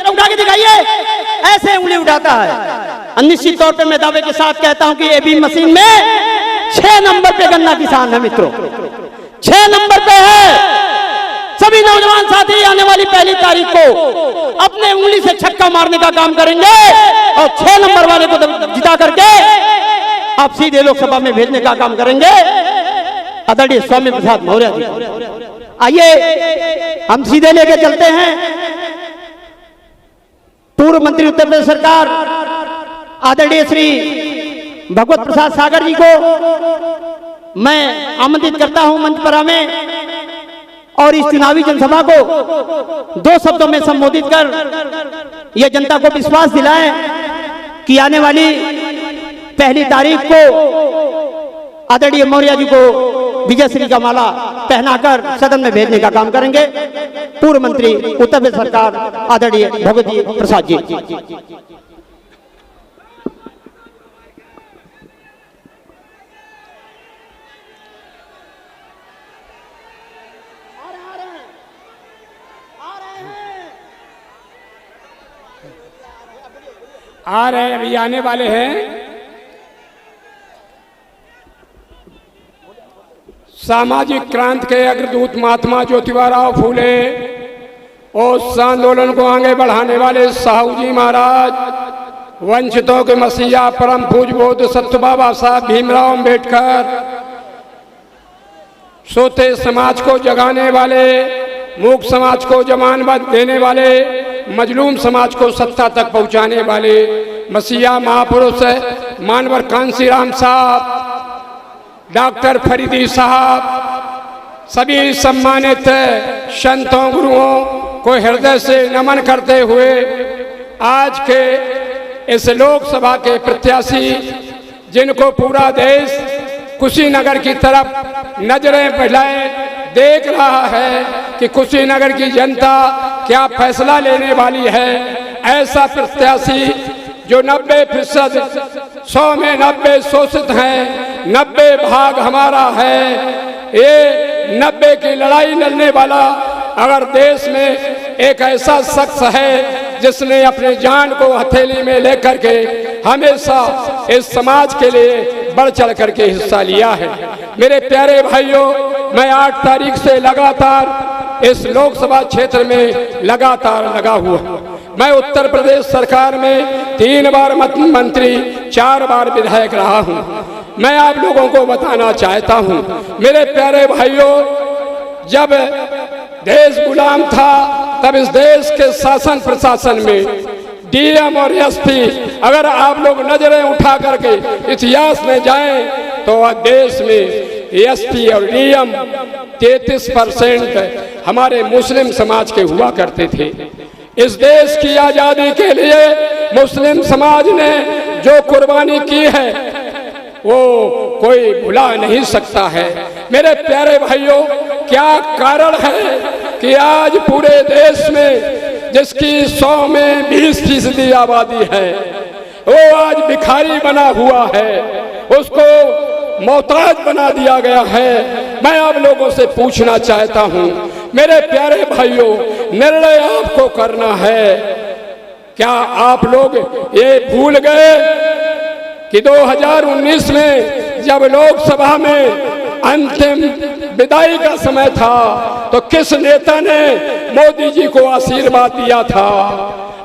उठा के दिखाइए, ऐसे उंगली उठाता है। निश्चित तौर पे मैं दावे के साथ कहता हूं कि एबी मशीन में 6 नंबर पे गन्ना किसान है मित्रों, 6 नंबर पे है। सभी नौजवान साथी आने वाली 1 तारीख को अपने उंगली से छक्का मारने का काम करेंगे और 6 नंबर वाले को जिता करके आप सीधे लोकसभा में भेजने का काम करेंगे आदरणीय स्वामी प्रसाद मौर्य जी। आइए हम सीधे लेके चलते हैं पूर्व मंत्री उत्तर प्रदेश सरकार आदरणीय श्री भगवत प्रसाद सागर जी को मैं आमंत्रित करता हूं मंच पर हमें, और इस चुनावी जनसभा को 2 शब्दों में संबोधित कर यह जनता को विश्वास दिलाएं कि आने वाली 1 तारीख को आदरणीय मौर्य जी को विजय श्री का माला पहनाकर सदन में भेजने का काम करेंगे। पूर्व मंत्री उत्तर प्रदेश सरकार आदरणीय भगवत जी प्रसाद जी। आ रहे अभी आने वाले हैं। सामाजिक क्रांति के अग्रदूत महात्मा ज्योतिबा फूले और उस आंदोलन को आगे बढ़ाने वाले साहू जी महाराज, वंचितों के मसीहा परम पूज्य बोध सत्य बाबा साहब भीमराव अंबेडकर, सोते समाज को जगाने वाले, मूक समाज को जमानत देने वाले, मजलूम समाज को सत्ता तक पहुंचाने वाले मसीहा महापुरुष मानवर कांसीराम साहब, डॉक्टर फरीदी साहब, सभी सम्मानित संतों गुरुओं को हृदय से नमन करते हुए आज के इस लोकसभा के प्रत्याशी जिनको पूरा देश कुशीनगर की तरफ नजरें बढ़ाए देख रहा है कि कुशीनगर की जनता क्या फैसला लेने वाली है, ऐसा प्रत्याशी जो 90% 100 में 90 शोषित हैं, 90 भाग हमारा है। ये 90 की लड़ाई लड़ने वाला अगर देश में एक ऐसा शख्स है जिसने अपने जान को हथेली में लेकर के हमेशा इस समाज के लिए बढ़ चढ़ करके हिस्सा लिया है। मेरे प्यारे भाइयों, मैं 8 तारीख से लगातार इस लोकसभा क्षेत्र में लगातार लगा हुआ। मैं उत्तर प्रदेश सरकार में 3 बार मंत्री, 4 बार विधायक रहा हूं। मैं आप लोगों को बताना चाहता हूं, मेरे प्यारे भाइयों, जब देश गुलाम था तब इस देश के शासन प्रशासन में डीएम और एसपी, अगर आप लोग नजरें उठा करके इतिहास में जाएं तो देश में एसपी और डीएम 33% हमारे मुस्लिम समाज के हुआ करते थे। इस देश की आजादी के लिए मुस्लिम समाज ने जो कुर्बानी की है वो कोई भुला नहीं सकता है। मेरे प्यारे भाइयों, क्या कारण है कि आज पूरे देश में जिसकी 100 में 20% आबादी है वो आज भिखारी बना हुआ है, उसको मोहताज बना दिया गया है। मैं आप लोगों से पूछना चाहता हूं, मेरे प्यारे भाइयों, निर्णय आपको करना है। क्या आप लोग ये भूल गए कि 2019 में जब लोकसभा में अंतिम विदाई का समय था तो किस नेता ने मोदी जी को आशीर्वाद दिया था,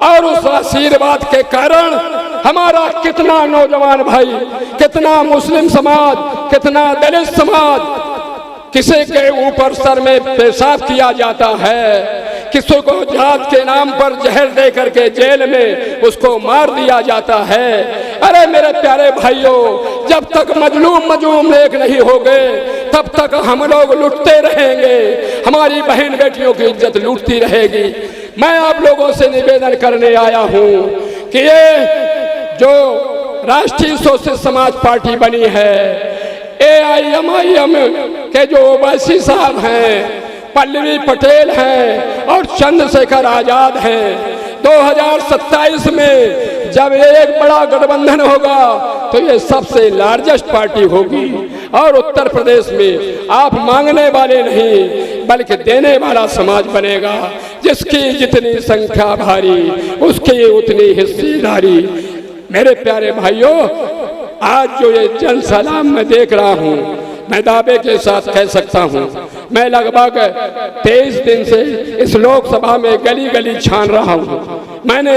और उस आशीर्वाद के कारण हमारा कितना नौजवान भाई, कितना मुस्लिम समाज, कितना दलित समाज, किसी के ऊपर सर में पेशाब किया जाता है, किसी को जात के नाम पर जहर दे करके जेल में उसको मार दिया जाता है। अरे मेरे प्यारे भाइयों, जब तक मजलूम एक नहीं हो गए तब तक हम लोग लुटते रहेंगे, हमारी बहन बेटियों की इज्जत लूटती रहेगी। मैं आप लोगों से निवेदन करने आया हूं कि ये जो राष्ट्रीय शोषित समाज पार्टी बनी है, AIMIM के जो ओवैसी साहब हैं, पल्लवी पटेल हैं और चंद्रशेखर आजाद हैं, 2027 में जब एक बड़ा गठबंधन होगा तो ये सबसे लार्जेस्ट पार्टी होगी और उत्तर प्रदेश में आप मांगने वाले नहीं बल्कि देने वाला समाज बनेगा, जिसकी जितनी संख्या भारी उसकी उतनी हिस्सेदारी। मेरे प्यारे भाइयों, आज जो ये जन सलाम मैं देख रहा हूँ, मैं दावे के साथ कह सकता हूँ, मैं लगभग 23 दिन से इस लोकसभा में गली गली छान रहा हूँ। मैंने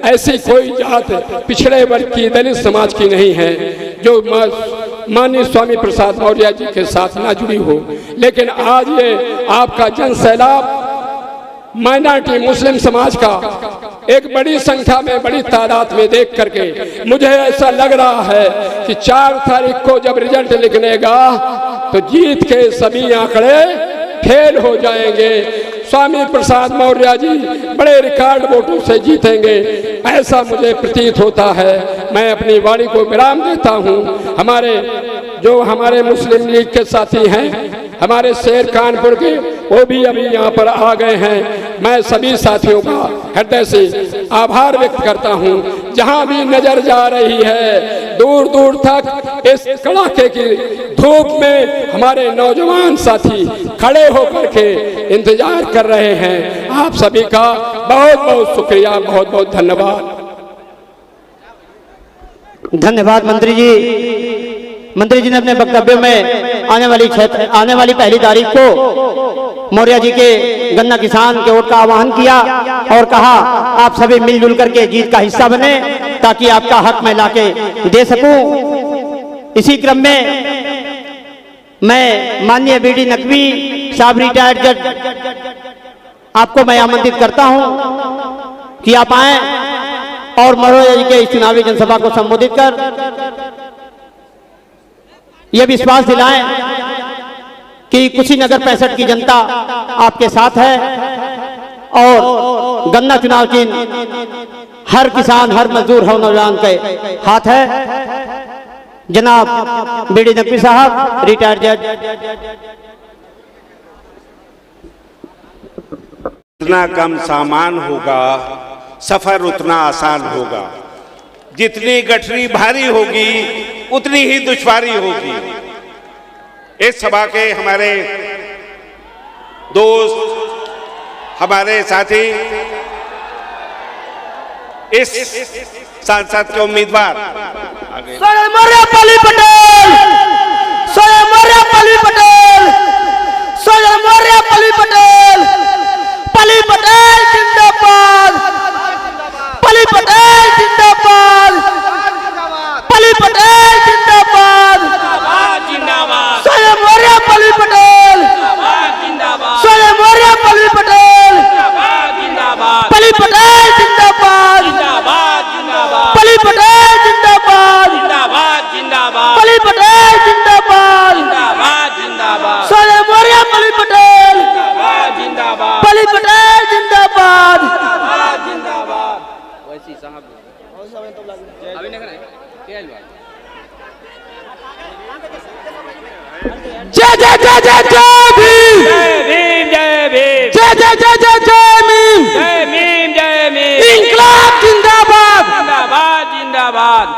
ऐसी कोई जात पिछड़े वर्ग की, दलित समाज की नहीं है जो माननीय स्वामी प्रसाद मौर्य जी के साथ ना जुड़ी हो, लेकिन आज ये आपका जन सैलाब माइनॉरिटी मुस्लिम समाज का एक बड़ी संख्या में, बड़ी तादाद में देख करके मुझे ऐसा लग रहा है कि 4 तारीख को जब रिजल्ट निकलेगा तो जीत के सभी आंकड़े फेल हो जाएंगे। स्वामी प्रसाद मौर्य जी बड़े रिकॉर्ड वोटों से जीतेंगे, ऐसा मुझे प्रतीत होता है। मैं अपनी वाणी को विराम देता हूँ। हमारे मुस्लिम लीग के साथी हैं, हमारे शेर कानपुर के, वो भी अभी यहाँ पर आ गए हैं। मैं सभी साथियों का हृदय से आभार व्यक्त करता हूँ। जहाँ भी नजर जा रही है, दूर दूर तक इस कड़ाके की धूप में हमारे नौजवान साथी खड़े होकर के इंतजार कर रहे हैं। आप सभी का बहुत बहुत शुक्रिया, बहुत बहुत धन्यवाद। धन्यवाद मंत्री जी। मंत्री जी ने अपने वक्तव्य में आने वाली 1 तारीख को मौर्य जी के गन्ना किसान के वोट का आह्वान किया और कहा आप सभी मिलजुल करके जीत का हिस्सा बने ताकि आपका हक मैं लाके दे सकूं। इसी क्रम में मैं माननीय बीडी नकवी साहब, रिटायर्ड जज, आपको मैं आमंत्रित करता हूं कि आप आए और मौर्य जी के इस चुनावी जनसभा को संबोधित कर यह विश्वास दिलाएं कि कुशीनगर 65 की जनता आपके साथ है और गन्ना चुनाव चिन्ह हर किसान, हर मजदूर, हर नौजवान के हाथ है। जनाब बीडी नकवी साहब, रिटायर्ड जज। जितना कम सामान होगा, सफर उतना आसान होगा। जितनी गठरी भारी होगी, उतनी ही दुश्वारी होगी। इस सभा के हमारे दोस्त, हमारे साथी, इस सांसद के उम्मीदवार मौर्य पली पटेल, मौर्य पली पटेल, मौर्य पली पटेल, पली पटेल जिंदाबाद, पली पटेल जिंदाबाद, पली पटेल जिंदाबाद, मौर्य पली पटेल, मौर्य पली पटेल, पली पटेल जिंदाबाद, पली पटेल जिंदाबाद, पली पटेल जिंदाबाद, मौर्य पली पटेल, पली पटेल जिंदाबाद। जय जय जय जय जय भीम, जय भीम, जय जय जय जय जय भीम, जय भीम, जय भीम। इंकलाब जिंदाबाद, जिंदाबाद, जिंदाबाद।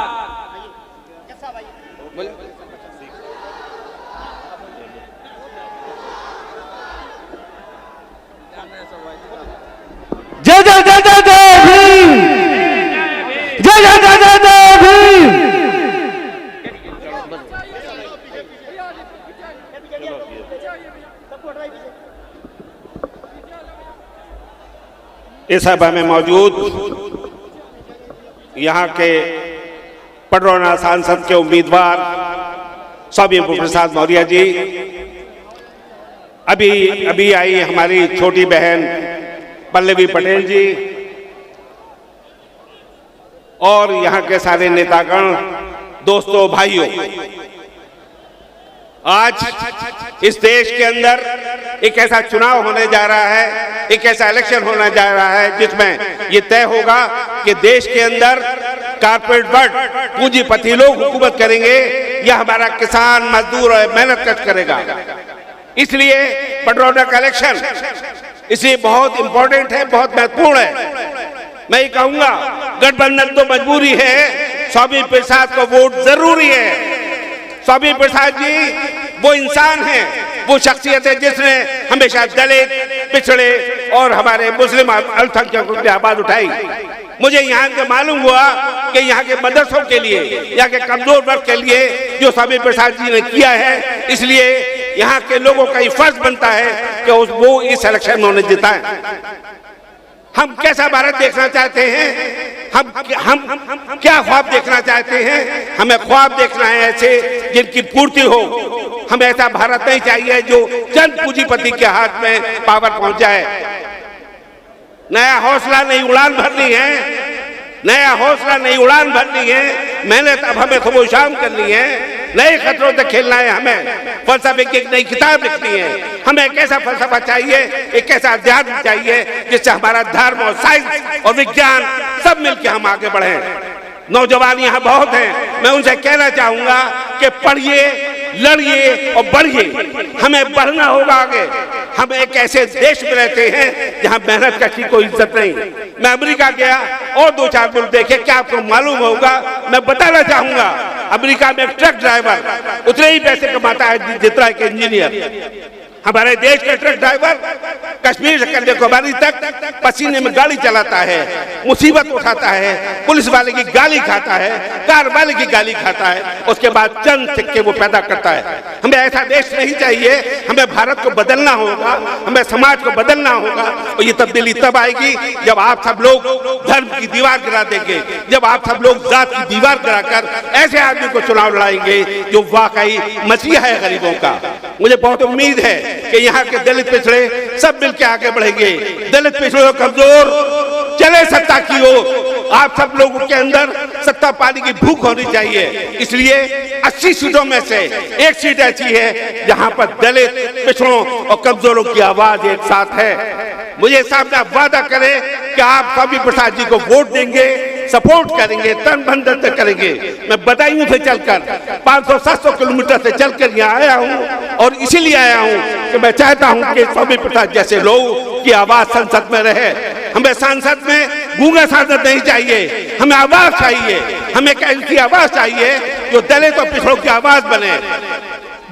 जय जय जय जय जय भीम, जय जय जय जय जय भीम। इस सभा में मौजूद यहाँ के पडरौना सांसद के उम्मीदवार स्वामी प्रसाद मौर्य जी, अभी आई हमारी छोटी बहन पल्लवी पटेल जी और यहाँ के सारे नेतागण, दोस्तों, भाइयों, आज इस देश के अंदर एक ऐसा चुनाव होने जा रहा है, एक ऐसा इलेक्शन होने जा रहा है जिसमें ये तय होगा कि देश के अंदर कारपोरेट वर्ग, पूंजीपति लोग हुकूमत करेंगे या हमारा किसान, मजदूर और मेहनत कश करेगा। इसलिए पडरौना का इलेक्शन इसलिए बहुत इंपॉर्टेंट है, बहुत महत्वपूर्ण है। मैं ये कहूंगा, गठबंधन तो मजबूरी है, स्वामी प्रसाद को वोट जरूरी है। स्वामी प्रसाद जी वो इंसान है, वो शख्सियत है जिसने हमेशा दलित, पिछड़े, और हमारे मुस्लिम अल्पसंख्यकों की आवाज उठाई। मुझे यहाँ के मालूम हुआ कि यहाँ के मदरसों के लिए, यहाँ के कमजोर वर्ग के लिए जो स्वामी प्रसाद जी ने किया है, इसलिए यहाँ के लोगों का ये फर्ज बनता है कि वो इस इलेक्शन में उन्हें जिताएं। हम कैसा भारत देखना चाहते हैं, हम क्या ख्वाब देखना चाहते हैं? हमें ख्वाब देखना है ऐसे जिनकी पूर्ति हो। हमें ऐसा भारत नहीं चाहिए जो चंद पूंजीपति के हाथ में पावर पहुंच जाए। नया हौसला नई उड़ान भरनी है, नया हौसला नई उड़ान भरनी है। मेहनत अब हमें सुबह शाम करनी है, नए खतरों से खेलना है। हमें फलसफे की एक नई किताब लिखनी है। हमें एक ऐसा फलसफा चाहिए, एक ऐसा अध्यात्म चाहिए जिससे हमारा धर्म और साइंस और विज्ञान सब मिलकर हम आगे बढ़े। नौजवान यहाँ बहुत हैं, मैं उनसे कहना चाहूंगा कि पढ़िए, लड़िए और बढ़िए। हमें बढ़ना होगा आगे। हम एक ऐसे देश में रहते हैं जहाँ मेहनत की कोई इज्जत नहीं। मैं अमेरिका गया और 2-4 मुल्क देखे, क्या आपको मालूम होगा? मैं बताना चाहूंगा, अमेरिका में एक ट्रक ड्राइवर उतने ही पैसे कमाता है जितना एक इंजीनियर। हमारे देश का ट्रक ड्राइवर कश्मीर से कन्याकुमारी तक पसीने में गाड़ी चलाता है, मुसीबत उठाता है, पुलिस वाले की गाली खाता है, कार वाले की गाली खाता है, उसके बाद चंद सिक्के वो पैदा करता है। हमें ऐसा देश नहीं चाहिए। हमें भारत को बदलना होगा, हमें समाज को बदलना होगा। और ये तब्दीली तब आएगी जब आप सब लोग धर्म की दीवार गिरा देंगे, जब आप सब लोग जात की दीवार गिराकर ऐसे आदमी को चुनाव लड़ाएंगे जो वाकई मसीहा है गरीबों का। मुझे बहुत उम्मीद है कि यहाँ के दलित पिछड़े सब मिलकर आगे बढ़ेंगे। दलित पिछड़े और कमजोर चले सत्ता की ओर। आप सब लोगों के अंदर सत्ता पाने की भूख होनी चाहिए। इसलिए 80 सीटों में से एक सीट ऐसी है जहाँ पर दलित पिछड़ों और कमजोरों की आवाज एक साथ है। मुझे सामने वादा करें कि आप स्वामी प्रसाद जी को वोट देंगे, सपोर्ट करेंगे, तन मन धन से करेंगे। मैं बदायूं से चलकर 500-700 किलोमीटर से चलकर यहाँ आया हूँ और इसीलिए आया हूँ कि मैं चाहता हूँ कि स्वामी प्रसाद जैसे लोग की आवाज संसद में रहे। हमें संसद में गूंगा सांसद नहीं चाहिए, हमें आवाज चाहिए। हमें ऐसी आवाज चाहिए जो दलित और पिछड़ों की आवाज बने।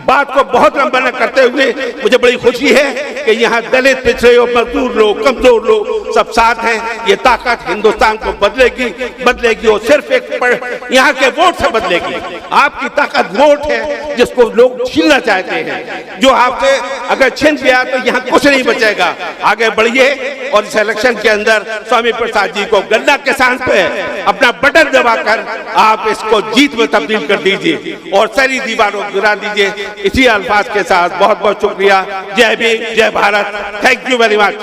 बात को बहुत लंबा न करते हुए मुझे बड़ी खुशी है कि यहाँ दलित पिछड़े और मजदूर लोग, कमजोर लोग सब साथ हैं। ये ताकत हिंदुस्तान को बदलेगी और सिर्फ एक यहाँ के वोट से बदलेगी। आपकी ताकत वोट है जिसको लोग छीनना चाहते हैं। जो आपसे अगर छीन गया तो यहाँ कुछ नहीं बचेगा। आगे बढ़िए और इस इलेक्शन के अंदर स्वामी प्रसाद जी को गन्ना किसान पे अपना बटन दबाकर आप इसको जीत में तब्दील कर दीजिए और सारी दीवारों को गिरा दीजिए। इसी अल्फाज के साथ बहुत बहुत शुक्रिया। जय भीम, जय Bharat. Thank you very much.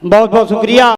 बहुत बहुत शुक्रिया।